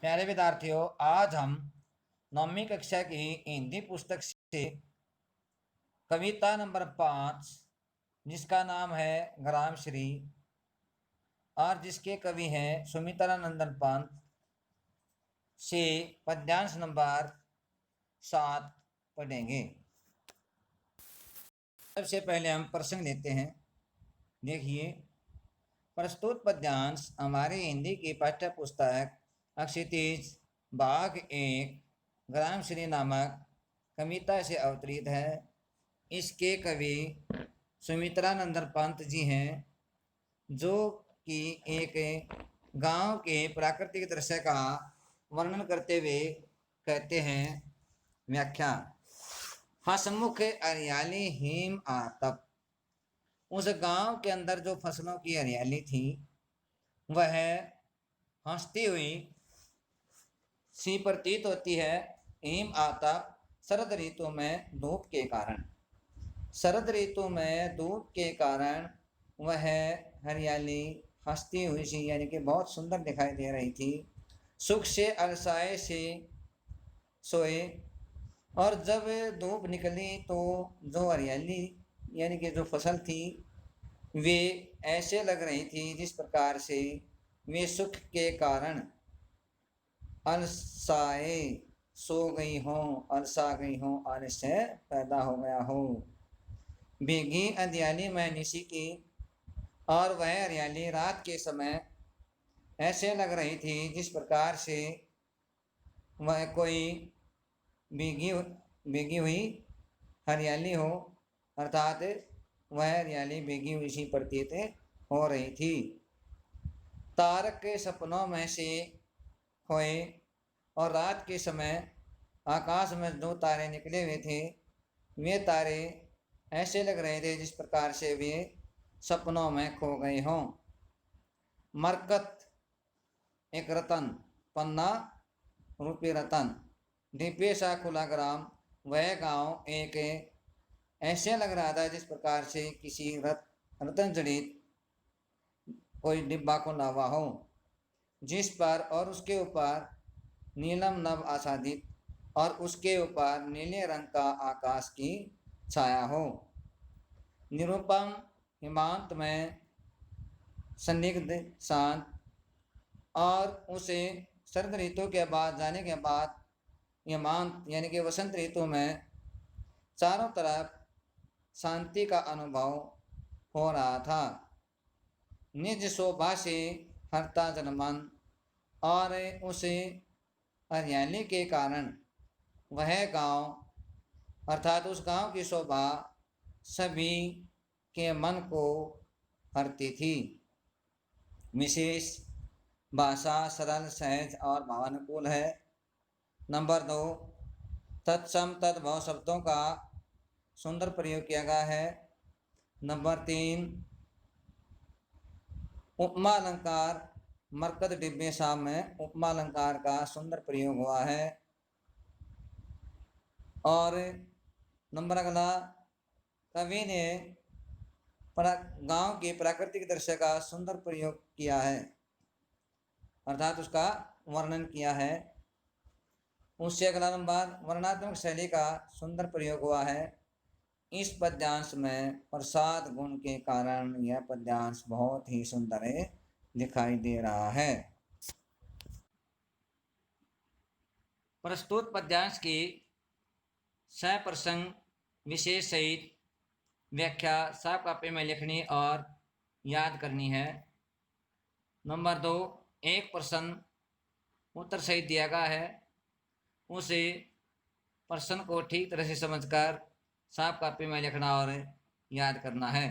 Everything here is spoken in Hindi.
प्यारे विद्यार्थियों, आज हम 9वीं कक्षा की हिंदी पुस्तक से कविता नंबर 5, जिसका नाम है ग्राम श्री और जिसके कवि हैं सुमित्रानंदन पंत, से पद्यांश नंबर 7 पढ़ेंगे। सबसे पहले हम प्रसंग लेते हैं। देखिए, प्रस्तुत पद्यांश हमारी हिंदी की पाठ्य पुस्तक अक्षितिज भाग 1 ग्राम श्री नामक कविता से अवतरित है। इसके कवि सुमित्रानंदन पंत जी हैं, जो कि एक गांव के प्राकृतिक दृश्य का वर्णन करते हुए कहते हैं। व्याख्या। हसमुख हरियाली हिम आतप। उस गांव के अंदर जो फसलों की हरियाली थी वह हंसती हुई सी प्रतीत होती है। हिम आतप शरद ऋतु में धूप के कारण, शरद ऋतु में धूप के कारण वह हरियाली हंसती हुई सी, यानी कि बहुत सुंदर दिखाई दे रही थी। सुख से अलसाए से सोए, और जब धूप निकली तो जो हरियाली यानी कि जो फसल थी वे ऐसे लग रही थी जिस प्रकार से वे सुख के कारण अलसाए सो गई हो, अलसा गई हो, आलस्य पैदा हो गया हो। भीगी अंधियाली में निशी की, और वह हरियाली रात के समय ऐसे लग रही थी जिस प्रकार से वह कोई भीगी हुई हरियाली हो, अर्थात वह हरियाली भीगी हुई सी प्रतीत हो रही थी। तारक के सपनों में से खोए, और रात के समय आकाश में जो तारे निकले हुए थे वे तारे ऐसे लग रहे थे जिस प्रकार से वे सपनों में खो गए हों। मरकत एक रतन, पन्ना रूपी रतन। दीपे सा खुला ग्राम, वह गांव एक ऐसे लग रहा था जिस प्रकार से किसी रतन जड़ित कोई डिब्बा को लावा हो, जिस पर और उसके ऊपर नीलम नभ आच्छादित, और उसके ऊपर नीले रंग का आकाश की छाया हो। निरुपम हिमांत में संदिग्ध शांत, और उसे शरद ऋतु के बाद जाने के बाद हिमांत यानी कि वसंत ऋतु में चारों तरफ शांति का अनुभव हो रहा था। निज शोभा से हरता जनमन, और उस हरियाली के कारण वह गांव अर्थात उस गांव की शोभा सभी के मन को हरती थी। विशेष भाषा सरल सहज और भावानुकूल है। नंबर 2, तत्सम तद्भव शब्दों का सुंदर प्रयोग किया गया है। नंबर 3, उपमा अलंकार मरकत डिब्बे शाम में उपमा अलंकार का सुंदर प्रयोग हुआ है। और नंबर अगला, कवि ने गांव के प्राकृतिक दृश्य का सुंदर प्रयोग किया है, अर्थात उसका वर्णन किया है। उससे अगला नंबर, वर्णात्मक शैली का सुंदर प्रयोग हुआ है। इस पद्यांश में प्रसाद गुण के कारण यह पद्यांश बहुत ही सुंदर दिखाई दे रहा है। प्रस्तुत पद्यांश की सप्रसंग विशेष सहित व्याख्या साफ कॉपी में लिखनी और याद करनी है। नंबर 2, एक प्रश्न उत्तर सहित दिया गया है, उसे प्रश्न को ठीक तरह से समझकर साफ कॉपी में लिखना और याद करना है।